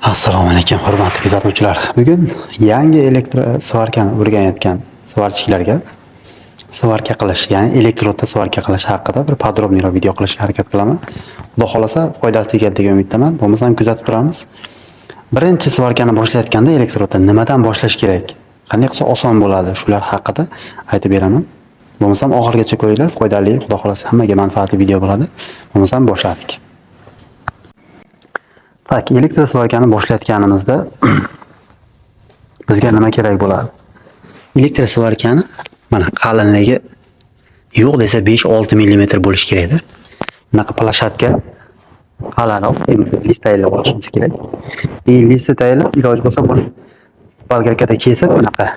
Assalomu alaykum hurmatli kuzatuvchilar. Bugun yangi elektrosvarkani o'rganayotgan svarchilarga svarka qilish, ya'ni elektrodda svarka qilish haqida bir podrobniyroq video qilishga harakat qilaman. Xudo xolasa foydasi tegadi degan umiddaman. Bo'lmasam kuzatib turamiz. Birinchi svarkani boshlayotganda elektrodda nimadan boshlash kerak? Qanday qilsa oson bo'ladi? Shular haqida aytib beraman. Bo'lmasam oxirigacha ko'ringlar, foydali, xudo xolasa hammaga manfaatli video bo'ladi. Bo'lmasam boshladik. Tak, elektrosvarkani boshlayotganimizda bizga nima kerak bo'ladi? Elektrosvarkani mana qalinligi yo'q desa 5-6 mm bo'lishi kerakdir. Bunaqa plashatka qalinroq list tayyorlab olishimiz kerak. Listni tayyorlab iloji bo'lsa buni bolgarkada kesib bunaqa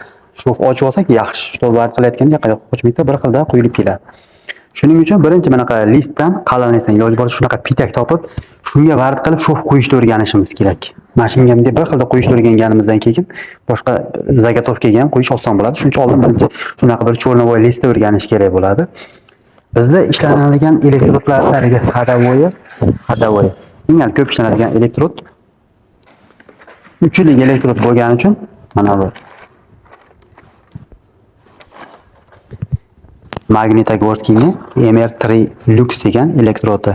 sho'x ochib olsak yaxshi. Shu var qilayotganda yoqayoqqa qochmaydi, bir xilda quyilib keladi. Shuning uchun birinchi bunaqa listdan, qalin listdan iloji bo'lsa shunaqa pitak topib, shunga vard qilib sho'x qo'yishni o'rganishimiz kerak. Mana shunga bunday bir xilda qo'yishni o'rganganimizdan keyin boshqa zagotovkaga ham qo'yish oson bo'ladi. Shuning uchun oldin birinchi shunaqa bir cho'rnovoy listni o'rganish kerak bo'ladi. Bizda ishlanadigan elektrodlarga xadavoyi. Eng ko'p ishlanadigan elektrod uchlik elektrod bo'lgani uchun mana bu Magnitogorskiyni MR3 Lux degan elektrodni.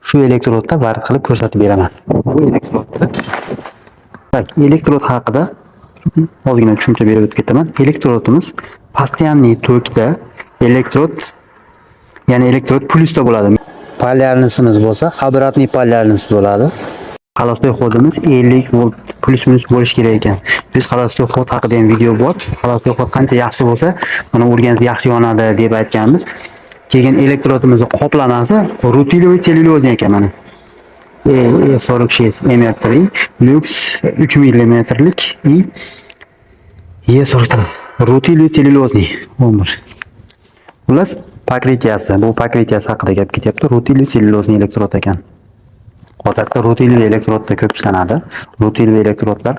Shu elektrodda vard qilib ko'rsatib beraman. Bu elektrod haqida ozgina tushuncha berib o'tib ketaman. Elektrodimiz постоянный tokda elektrod, ya'ni elektrod plyusda bo'ladi. Polyarnisimiz bo'lsa, обратный polyarnis bo'ladi. Холостой xodimiz 50 volt plus minus bo'lishi kerak ekan. Biz холостой xod haqida ham video bor. Холостой xod qancha yaxshi bo'lsa, buni o'rganib yaxshi yonadi deb aytganmiz. Keyin elektrodimizning qoplamasi rutiloviy sellyulozniy ekan mana. E46 MR3 Lux 3 mm lik E43 rutiloviy sellyulozniy 11. Xullas pakritiyasi, bu pakritiyasi haqida gap ketyapti. Rutiloviy sellyulozniy elektrod ekan. Odatda rutiloviy elektrodda ko'p ishlanadi. Rutiloviy elektrodlar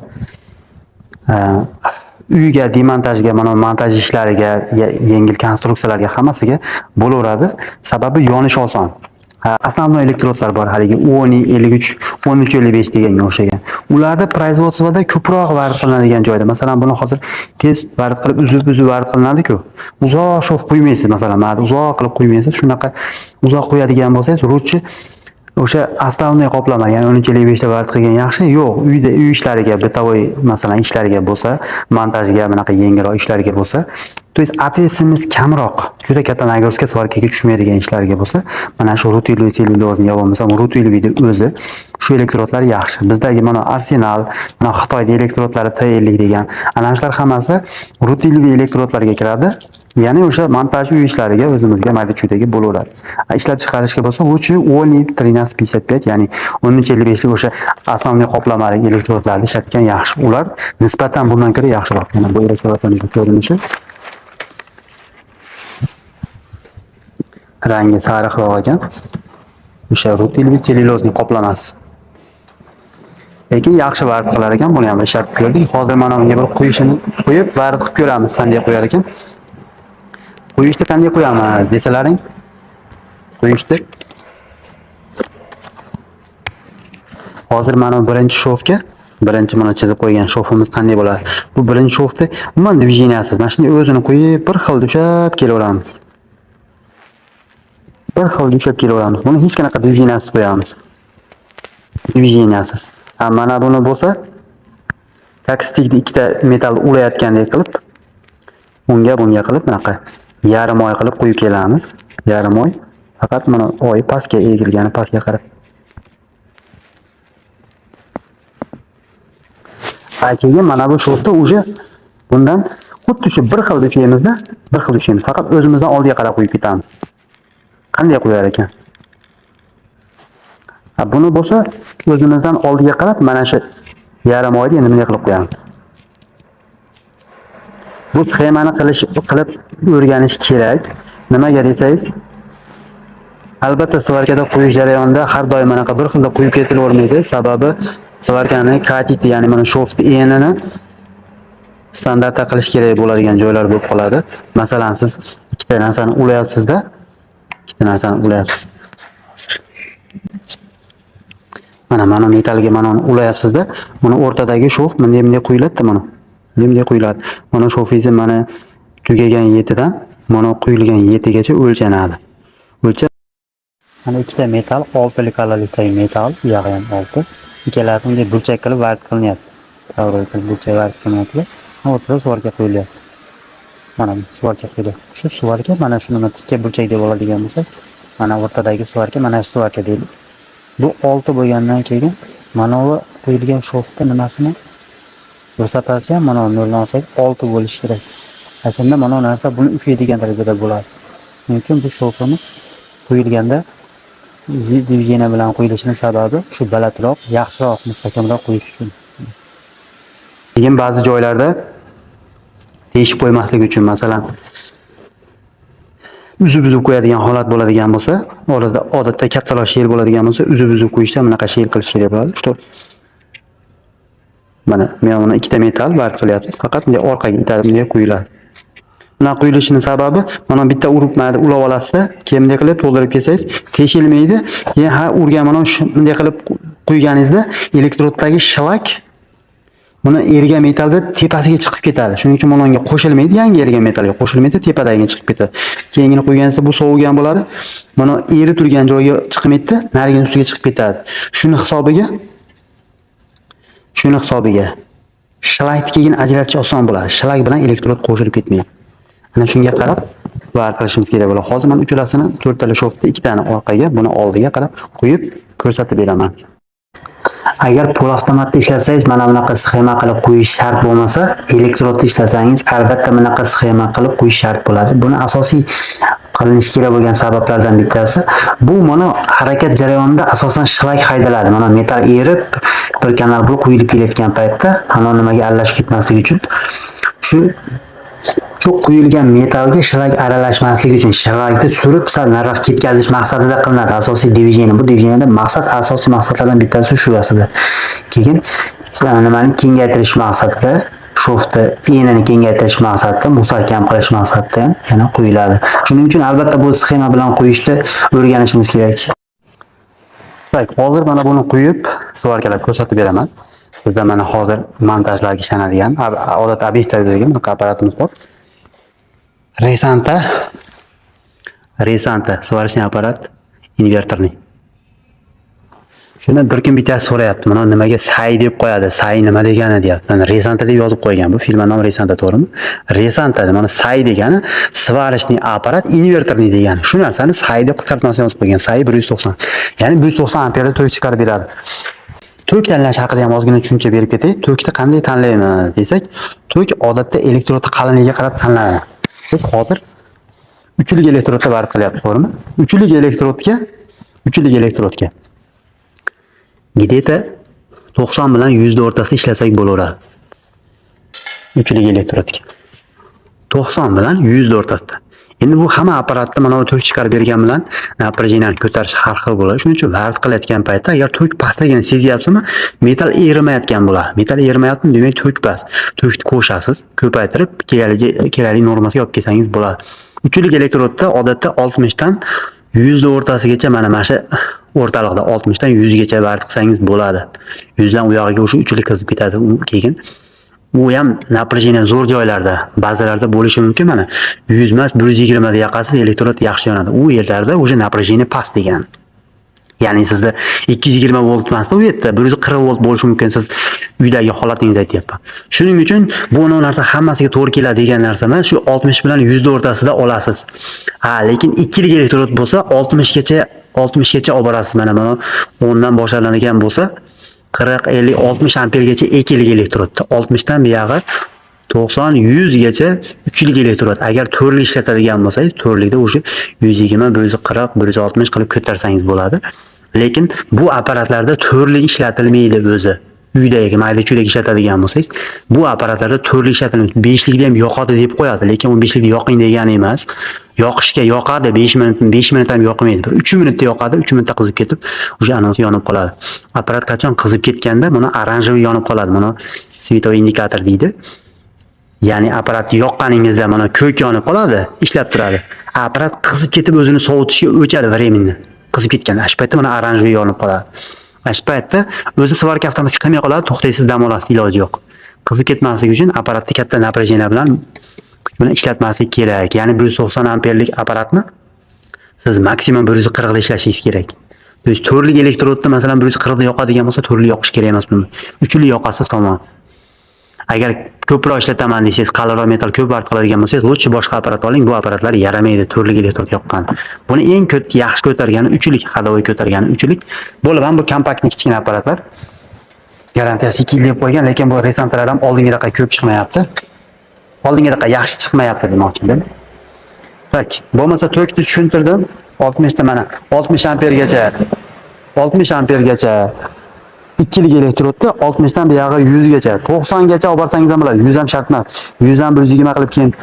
uyga, demontajga, mana montaj ishlariga, yengil konstruksiyalarga hammasiga bo'laveradi. Sababi yonish oson. Основной elektrodlar bor, haligi 1053, 1355 deganga o'xshagan. Ularda производствоda ko'proq vard qilinadigan joyda. Masalan, buni hozir tez vard qilib uzib vard qilinadi-ku. Uzoq sho'x qo'ymaysiz, masalan, mana uzoq qilib qo'ymaysiz. Shunaqa uzoq qo'yadigan bo'lsangiz, ruchni o'sha основной qoplama, ya'ni 1355 ta vard qilgan yaxshi. Yo'q, uyda uy ishlariga, bitovoy masalan ishlariga bo'lsa, montajga, bunaqa yengilroq ishlariga bo'lsa, to есть ответственность kamroq, juda katta nagruzka svarkaga tushmaydigan ishlarga bo'lsa, mana shu rutiloviy sellyulozni yo bo'lmasa rutiloviyni o'zi shu elektrodlar yaxshi. Bizdagi mana Arsenal, mana Xitoyda elektrodlari T50 degan, ana shular hammasi rutiloviy elektrodlarga kiradi. Ya'ni o'sha montaj uy ishlariga o'zimizga mayda-chuydagi bo'laveradi. Ishlab chiqarishga bo'lsa, o'chi 1355, ya'ni 1355 lik o'sha основной qoplamali elektrodlarni ishlatgan yaxshi. Ular nisbatan bundan ko'ra yaxshiroq. Mana bu elektrodlarning ko'rinishi rangi sariqroq ekan. O'sha rutiloviy sellyulozning qoplamasi. Lekin yaxshi vard qilar ekan, buni ham ishlatib ko'rdik. Hozir mana bunga bir qo'yishini qo'yib vard qilib ko'ramiz, qanday qo'yar ekan. Qo'yishni qanday qo'yaman desalaring, qo'yishni hozir mana birinchi shofga, birinchi mana chizib qo'ygan shofimiz qanday bo'ladi? Bu birinchi shofda umuman движенияsiz. Mana shunday o'zini qo'yib bir xil ushab kelaveramiz. Bir xil ushab kelaveramiz. Buni hech qanaqa движенияsiz qo'yamiz. Движенияsiz. Mana buni bo'lsa, takstikda ikkita metal ulayotgandek qilib, bunga qilib bunaqa yarim oy qilib qo'yib kelamiz. Yarim oy. Faqat mana oy pastga egilgani pastga qarab. Keyin mana bu shotda уже bundan xuddi shu bir xil uchaymizda, faqat o'zimizdan oldiga qarab qo'yib ketamiz. Qanday qo'yar ekan? Buni bo'lsa o'zimizdan oldiga qarab mana shu yarim oyda endi bunday qilib qo'yamiz. Bu sxemani qilib o'rganish kerak. Nimaga desangiz, albatta svarkada qo'yish jarayonida har doim mana bir xilda qo'yib ketilavermaydi. Sababi svarkani katiti, ya'ni mana shoftni enini standartda qilish kerak bo'ladigan joylar bo'lib qoladi. Masalan, siz ikkita narsani ulayapsiz-da, Mana metalga mana ulayapsizda. Mana o'rtadagi shox bunday quyiladi mana. Bunday quyiladi. Mana shofingizni mana tugagan yetidan mana quyilgan yetigacha o'lchanadi. Mana ikkita metal 6 kalorli metal, yog'i ham 6. Ikkalasi bunday burchak qilib vart qilinyapti. To'g'ri qilib burchak vart qilinyapti. O'rtada suvarga qo'yilyapti. Mana suvarga qo'yilyapti. Shu suvarga mana shuni tikka burchak deb oladigan bo'lsak, mana o'rtadagi suvarga mana shu suvarga deylik. Bu 6 bo'lgandan keyin mana bu qo'yilgan shofta nimasini vosatasi ham mana noldan olsak 6 bo'lishi kerak. Shunda mana narsa buni ushlaydigan darajada bo'ladi. Chunki bu shofimiz qo'yilganda diviziyana bilan qo'yilishining sababi shu balandroq, yaxshiroq, mustahkamroq qo'yish uchun. Keyin ba'zi joylarda teshib qo'ymaslik uchun, masalan, uzib qo'yadigan holat bo'ladigan bo'lsa, odatda kattaroq shel bo'ladigan bo'lsa, uzib qo'yishda bunaqa shel qilish kerak bo'ladi. Что mana men uni ikkita metal vart qilyapmiz, faqat bunday orqaga itarib bunday quyiladi. Buna quyilishining sababi mana bitta uribmaydi, ulab olasiz, keyin bunday qilib to'ldirib kelsangiz teshilmaydi. Keyin urgan mana bunday qilib quyganingizda elektroddagi shlak buni erigan metalda tepasiga chiqib ketadi. Shuning uchun mana unga qo'shilmaydi, yangi erigan metalga qo'shilmaydi, tepadagiga chiqib ketadi. Keyingini qo'yganingizda bu sovigan bo'ladi. Mana eri turgan joyiga chiqmaydi, narigini ustiga chiqib ketadi. Shuni hisobiga shlakni keyin ajratish oson bo'ladi. Shlak bilan elektrod qo'shilib ketmaydi. Ana shunga qarab vart qilishimiz kerak bo'ladi. Hozir men uchalasini 4 tala shofta, 2 tani orqaga, buni oldiga qarab qo'yib ko'rsatib beraman. Agar polavtomatda ishlasangiz, mana bunaqa sxema qilib qo'yish shart bo'lmasa, elektrodda ishlasangiz, albatta bunaqa sxema qilib qo'yish shart bo'ladi. Buni asosiy qilinishi kerak bo'lgan sabablardan bittasi bu mana harakat jarayonida asosan shlak haydaladi. Mana metal erib, bir kanal bo'lib quyilib kelayotgan paytda, ana nimaga aralashib ketmasligi uchun shu quyilgan metalga shlak aralashmasligi uchun shlakni surib sal nariroqqa ketkazish maqsadida qilinadi. Asosiy diviziyana. Bu diviziyanada asosiy maqsadlardan bittasi shu aslida. Keyin nimani kengaytirish maqsadida, shofta enini kengaytirish maqsadida, mustahkam qilish maqsadida yana quyiladi. Shuning uchun albatta bu sxema bilan qo'yishni o'rganishimiz kerak. Hozir mana buni quyib, svarkalab ko'rsatib beraman. Bizda mana hozir montajlarga ishlanadigan odatda obyektlarga bunaqa apparatimiz bor. Resanta svarishni apparat invertorning. Shuni bir kun bittasi so'rayapti. Mana nimaga say deb qo'yadi? Say nima degani deyapti. Mana resanta deb yozib qo'ygan. Bu firma nomi resanta, to'g'rimi? Resanta mana say degani svarishni apparat invertorning degani. Shu narsani say deb qisqartmasini yozib qo'ygan. Say 190. Ya'ni 190 amperda tok chiqarib beradi. Tok tanlash haqida ham ozgina tushuncha berib ketay. Tokni qanday tanlaymiz desak, tok odatda elektrodni qalinligiga qarab tanlanadi. Biz hozir uchlik elektrodga vart qilyapmiz, to'g'rimi? Uchlik elektrodga где-то 90 bilan 100 o'rtasida ishlasak bo'laveradi. Uchlik elektrodga 90 bilan 100 o'rtasida. Endi bu hamma apparatda mana bu tok chiqarib bergan bilan напряжениeni ko'tarish har xil bo'ladi. Shuning uchun vart qilayotgan paytda agar tok pastligini sezyapsizmi, metal erimayotgan bo'ladi. Metal erimayapti, demak tok past. Tokni qo'shasiz, ko'paytirib kerakli normasiga olib kelsangiz bo'ladi. Uchlik elektrodda odatda 60 dan 100 o'rtasigacha mana shu o'rtalikda 60 dan 100 gacha vart qilsangiz bo'ladi. 100 dan u yog'iga o'sha uchlik qizib ketadi. Keyin u ham напряжение zo'r joylarda, ba'zilarda bo'lishi mumkin. Mana 100 emas, 120 da yoqasiz elektrod yaxshi yonadi. U yerlarda o'sha напряжение past degan. Ya'ni sizda 220 volt emasda u yerda 140 volt bo'lishi mumkin. Siz uydagi holatingizni aytyapman. Shuning uchun bu narsa hammasiga to'g'ri keladi degan narsa emas. Shu 60 bilan 100 o'rtasida olasiz. Lekin ikkilik elektrod bo'lsa 60 gacha olib borasiz. Mana 10 dan boshlanadigan bo'lsa 40, 50, 60 ampergacha ikkilik elektrodda, 60 dan buyog'i 90, 100 gacha uchlik elektrod. Agar to'rlik ishlatadigan bo'lsangiz, to'rlikda o'sha 120, 140, 160 qilib ko'tarsangiz bo'ladi. Lekin bu apparatlarda to'rlik ishlatilmaydi o'zi. Uydagi mayda-chuyda ishlatadigan bo'lsangiz, bu apparatlarda to'rlik ishlatilmaydi. 5likda ham yoqadi deb qo'yadi, lekin u 5likda yoqing degani emas. Yoqishga yoqadi, 5 minut ham yoqmaydi. 3 minutda yoqadi, 3 minutda qizib ketib, o'sha anons yonib qoladi. Apparat qachon qizib ketganda, buni oranjoviy yonib qoladi. Buni svetovoy indikator deydi. Ya'ni apparat yoqqaningizda mana ko'k yonib qoladi, ishlab turadi. Apparat qizib ketib o'zini sovutishga o'chadi временно. Qizib ketganda, shu paytda mana oranjoviy yonib qoladi. Mana shu paytda o'zi svarka avtomatik qilmay qoladi, to'xtaysiz dam olasiz, iloji yo'q. Qizib ketmasligi uchun apparatni katta напряжение bilan kuch bilan ishlatmaslik kerak. Ya'ni 190 amperlik apparatni siz maksimum 140 da ishlashingiz kerak. To есть to'rtlik elektrodni masalan 140 da yoqadigan bo'lsa, to'rtlik yoqish kerak emas buni. Uchli yoqasiz tamom. Agar ko'proq ishlataman desangiz, qalinroq metal ko'p vaqt qoladigan bo'lsangiz, lutchi boshqa apparat oling. Bu apparatlar yaramaydi to'rtlik elektrod yoqqan. Buni eng yaxshi ko'targani uchlik, hadovoy ko'targani uchlik. Bo'lib ham bu kompaktni kichkina apparatlar. Garantiyasi 2 yil deb qo'ygan, lekin bu resantalar ham oldingidaqa ko'p chiqmayapti. Oldingidaqa yaxshi chiqmayapti demoqchiman. Tak, bo'lmasa tokni tushuntirdim. 60 ta mana 60 ampergacha 60 ampergacha ikkilik elektrodda 60 dan buyog'i 100 gacha, 90 gacha olib borsangiz ham bo'ladi. 100 ham shart emas. 100 dan 120 qilib keyin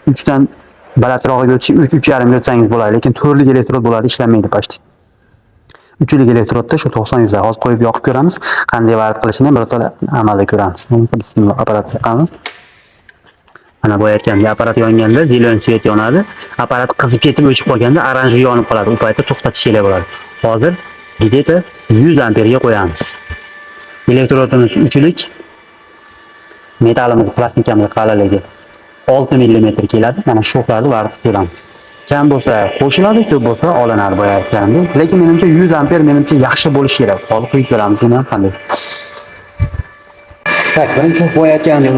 3 dan balandrog'iga o'tishib 3.5 ga o'tsangiz bo'ladi, lekin to'rtlik elektrod bo'ladi, ishlamaydi pashti. Uchlik elektrodda shu 90 100 hozir qo'yib yoqib ko'ramiz. Qanday varid qilishini ham birato'la amalda ko'ramiz. Bismillah, apparatga yoqamiz. Mana bu aytgandek, apparat yonganda zelen svet yonadi. Apparat qizib ketib o'chib qolganda oranjiy yonib qoladi. U paytda to'xtatish kerak bo'ladi. Hozir где-то 100 amperga qo'yamiz. Elektrodimiz uchlik. Metalimiz, plastikamiz qalinligi 6 mm keladi. Mana shu shoxlarni varid qilamiz. Kam bo'lsa qo'shiladi, ko'p bo'lsa olinadi bu aytgandek. Lekin menimcha 100 amper menimcha yaxshi bo'lishi kerak. Hozir qo'yib ko'ramiz, buni ham qanday. Tak, birinchi bo'yayotganda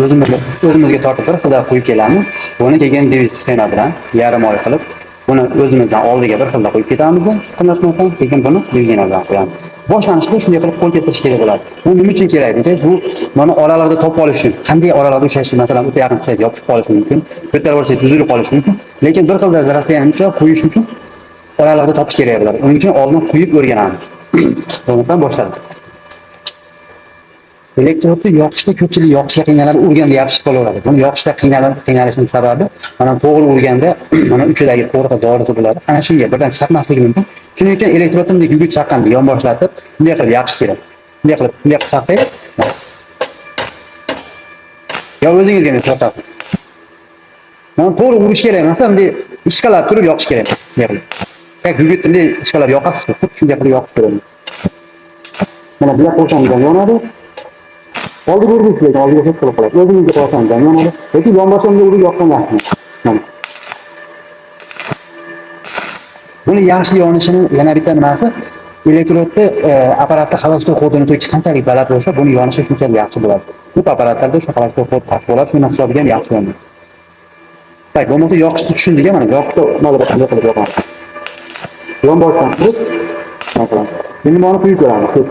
o'zimizga tortib bir xilda qo'yib kelamiz. Buni keyin devis sxema bilan yarim oy qilib, buni o'zimizdan oldiga bir xilda qo'yib ketamiz. Qilmasdan keyin buni devizina bilan qo'yamiz. Boshlanishda shunday qilib qo'l keltirish kerak bo'ladi. Bu nima uchun kerak desangiz, bu mana oralig'ida topib olish uchun. Qanday oralig'ida ushlash, masalan, o'ta yaqin qilsangiz yopishib qolishi mumkin. Ko'tarib olsangiz uzilib qolishi mumkin. Lekin bir xilda rasiyani ushlab qo'yish uchun oralig'ida topish kerak bo'ladi. Uning uchun oldin qo'yib o'rganamiz. Bo'lmasa boshladi. Elektrodni yoqishda ko'pchilik yoqishga qiynaladi, urganda yopishib qolaveradi. Buni yoqishda qiynalishining sababi mana to'g'ri urganda mana uchidagi qo'rqa dorisi bo'ladi. Ana shunga birdan chaqmasligi mumkin. Shuning uchun elektrodni yugurib chaqqanda yonboshlatib, bunday qilib yoqish kerak. Bunday qilib chaqsangiz, yo o'zingizga nisbatan. Mana to'g'ri urish kerak emas, bunday ishqalab turib yoqish kerak. Bunday qilib. Yo'q, yugurib ishqalab yoqasiz, xuddi shunday qilib yoqib turadi. Mana bunday qo'ysangiz yonadi. Oldiga urishlaydi, oldiga hech qilib qoladi. O'zingizga qo'ysangiz ham yonadi. Lekin yonboshimga urib yoqqan yaxshi. Mana. Buni yaxshi yonishini yana bitta nimasi, elektrodni apparatda xolostoi kodini to'ki qanchalik baland bo'lsa, buni yonishi shunchalik yaxshi bo'ladi. Bu apparatlarda shu xolostoi kod past bo'ladi, shuni hisobiga ham yaxshi yonadi. Tak, bo'lmasa yoqishni tushundik mana, yoqishni mana bir qanday qilib yoqamiz. Yonboshdan turib, masalan, endi buni quyib ko'ramiz.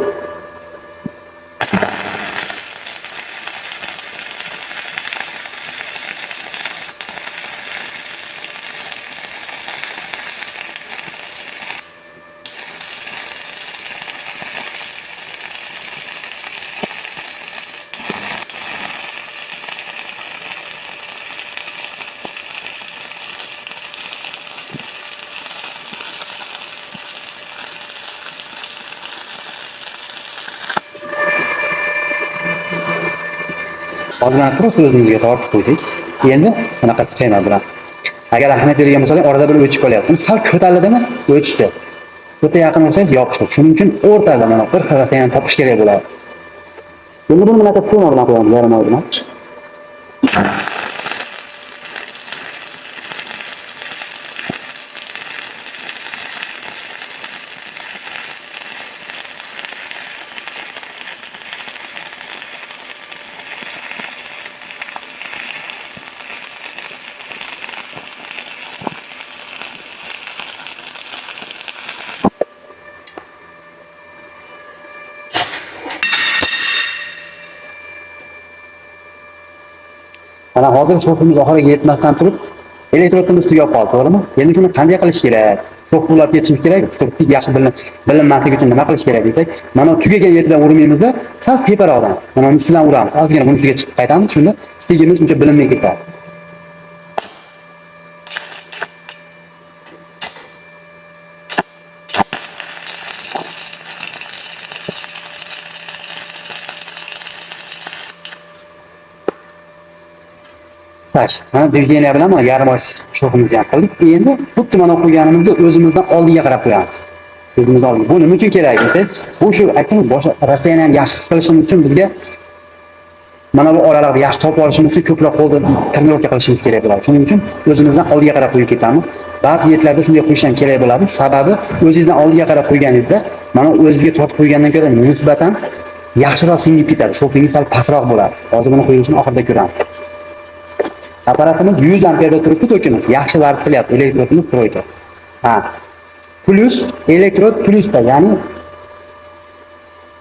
Hozir mana prosta o'zimizga tortib qo'ydik. Endi bunaqa sxema bilan. Agar ahamiyat bergan bo'lsangiz, orada bir o'chib qolyapti. Sal ko'tarilidimi? O'chishdi. O'ta yaqin bo'lsangiz yopishdi. Shuning uchun o'rtada mana bir xillasini topish kerak bo'ladi. Endi buni bunaqa sxema bilan qo'yamiz, yarim oy bilan. Mana hozir shoximiz oxiriga yetmasdan turib, elektrodimiz tugab qoldi, to'g'rimi? Endi shuni qanday qilish kerak? Shox ulab ketishimiz kerak, turib yaxshi bilinmasligi uchun nima qilish kerak desak, mana tugagan yetidan urmaymizda, sal teparoqdan, mana uni ustidan uramiz. Ozgina buni ustiga chiqib qaytamiz, shunda stigimiz uncha bilinmay ketadi. Mana devizeniya bilan yarim oy shoximizni ham qildik. Endi xuddi mana o'qiganimizni o'zimizdan oldiga qarab qo'yamiz. Ko'zimizni oldida. Bu nima uchun kerak desangiz, bu shu aytdim boshqa rasiyani yaxshi his qilishimiz uchun bizga mana bu oralarda yaxshi topib olishimiz uchun ko'proq qo'lda trenirovka qilishimiz kerak bo'ladi. Shuning uchun o'zimizdan oldiga qarab qo'yib ketamiz. Ba'zi yerlarda shunday qo'yish ham kerak bo'ladi. Sababi o'zingizdan oldiga qarab qo'yganingizda, mana o'zingizga tortib qo'ygandan ko'ra nisbatan yaxshiroq singib ketadi. Shofingiz sal pastroq bo'ladi. Hozir buni qo'yishni oxirida ko'ramiz. Apparatimiz 100 amperda turibdi tokimiz. Yaxshi varib qilyapti. Elektrodimiz troyka. Ha. Plus elektrod plusda, ya'ni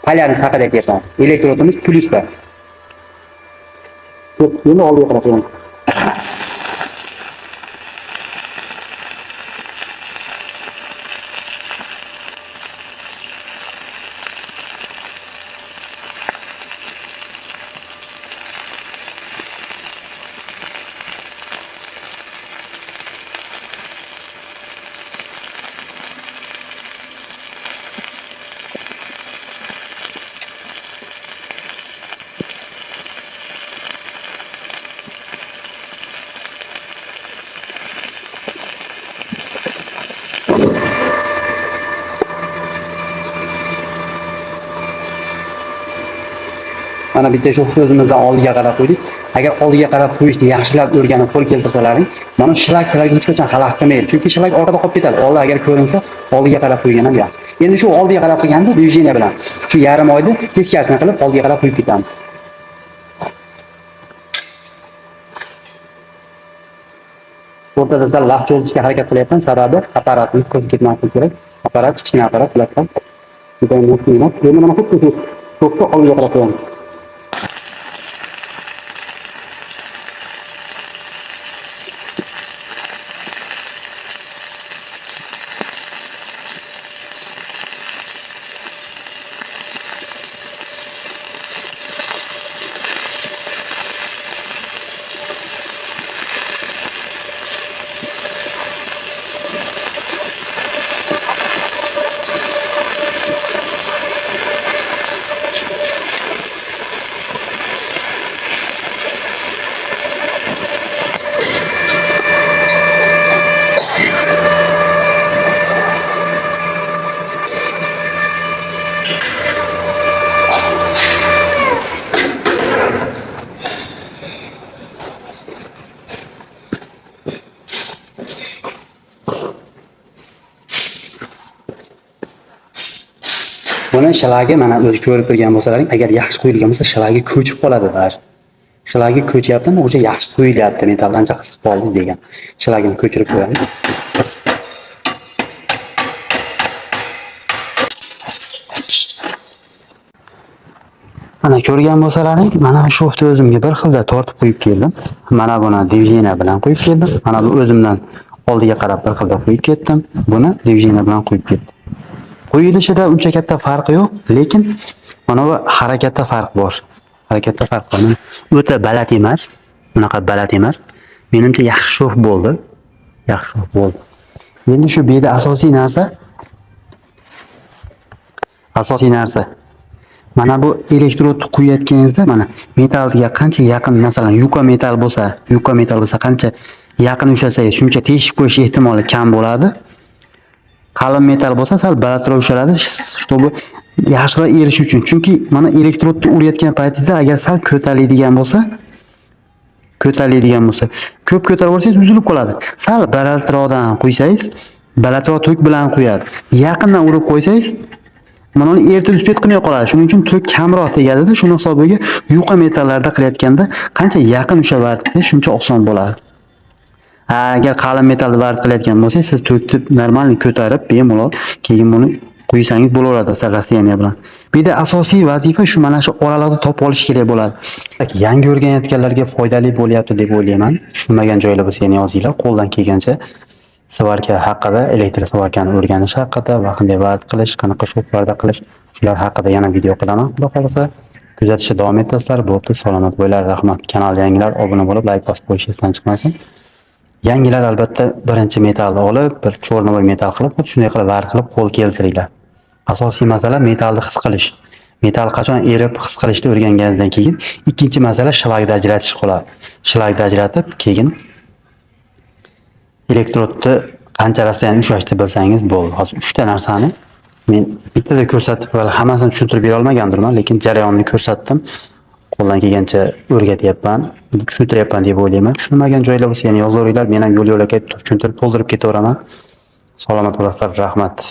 polyarnis haqida aytyapman. Elektrodimiz plusda. Endi oldiga qarab qo'yamiz. Mana bitta shu o'zimizdan oldiga qarab qo'ydik. Agar oldiga qarab qo'yishni yaxshilab o'rganib qo'l keltirsalaring, mana shlak sizlarga hech qachon xalaqit qilmaydi. Chunki shlak orqada qolib ketadi. Oldi agar ko'rinsa, oldiga qarab qo'ygan ham yaxshi. Endi shu oldiga qarab qilganda движение bilan shu yarim oyda teskarisini qilib oldiga qarab qo'yib ketamiz. O'rtada sal vaqt cho'zishga harakat qilyapman, sababi apparatimiz ko'zga ketmasligi kerak. Apparat kichkina apparat, platform. Juda muhim. Endi mana xuddi shu to'pni oldiga qarab qo'yamiz. Buni shlagi mana o'zi ko'rib turgan bo'lsalaring, agar yaxshi qo'yilgan bo'lsa, shlagi ko'chib qoladi ba'zi. Shlagi ko'chyaptimi, o'sha yaxshi qo'yilyapti, metall ancha qisib qoldi degan. Shlagini ko'chirib qo'yamiz. Mana ko'rgan bo'lsalaring, mana shu hafta o'zimga bir xilda tortib qo'yib keldim. Mana buni движение bilan qo'yib keldim. Mana bu o'zimdan oldiga qarab bir xilda qo'yib ketdim. Buni движение bilan qo'yib ketdim. Qo'yilishida uncha katta farqi yo'q, lekin mana bu harakatda farq bor. Harakatda farq bor. O'ta baland emas, bunaqa baland emas. Menimcha yaxshi sho'x bo'ldi. Yaxshi sho'x bo'ldi. Endi shu beda asosiy narsa. Mana bu elektrodni qo'yayotganingizda mana metallga qancha yaqin, masalan, yuqa metal bo'lsa qancha yaqin ushlasangiz, shuncha teshib qo'yish ehtimoli kam bo'ladi. Qalin metal bo'lsa sal balandroq ushaladi, чтобы yaxshiroq erish uchun. Chunki mana elektrodni urayotgan paytingizda agar sal ko'tariladigan bo'lsa, ko'p ko'tarib olsangiz uzilib qoladi. Sal balandroqdan qo'ysangiz, balandroq tok bilan qo'yadi. Yaqindan urib qo'ysangiz, mana uni erta uspet qilmay qoladi. Shuning uchun tok kamroq tegadi-da, shuni hisobiga yuqa metallarda qilayotganda qancha yaqin ushaversangiz, shuncha oson bo'ladi. Agar qalin metalni varib qilayotgan bo'lsangiz, siz tokni normal ko'tarib, bemalol keyin buni qo'ysangiz bo'laveradi sarrasiyaniya bilan. Bir de asosiy vazifa shu mana shu oralarda topib olish kerak bo'ladi. Yangi o'rganayotganlarga foydali bo'lyapti deb o'ylayman. Tushunmagan joylar bo'lsa yana yozinglar, qo'ldan kelgancha svarka haqida, elektr svarkani o'rganish haqida va qanday varib qilish, qanaqa shoklarda qilish, shular haqida yana video qilaman. Xudo xolasa kuzatishda davom etasizlar. Bo'pti, salomat bo'linglar, rahmat. Kanalga yangilar obuna bo'lib, like bosib qo'yish esdan chiqmasin. Yangilar albatta birinchi metalni olib, bir cho'rnovoy metal qilib, shunday qilib varib qilib qo'l keltiringlar. Asosiy masala metalni his qilish. Metal qachon erib his qilishni o'rganganingizdan keyin ikkinchi masala shlagni ajratish qoladi. Shlagni ajratib, keyin elektrodni qancha rasdan ushlashni bilsangiz bo'ldi. Hozir 3 ta narsani Men bittada ko'rsatib hali hammasini tushuntirib bera olmagandirman, lekin jarayonni ko'rsatdim. Qo'ldan kelgancha o'rgatyapman, tushuntiryapman deb o'ylayman. Tushunmagan joylar bo'lsa yana yozaveringlar, men ham yo'l-yo'lakay tushuntirib to'ldirib ketaveraman. Salomat bo'lasizlar, rahmat.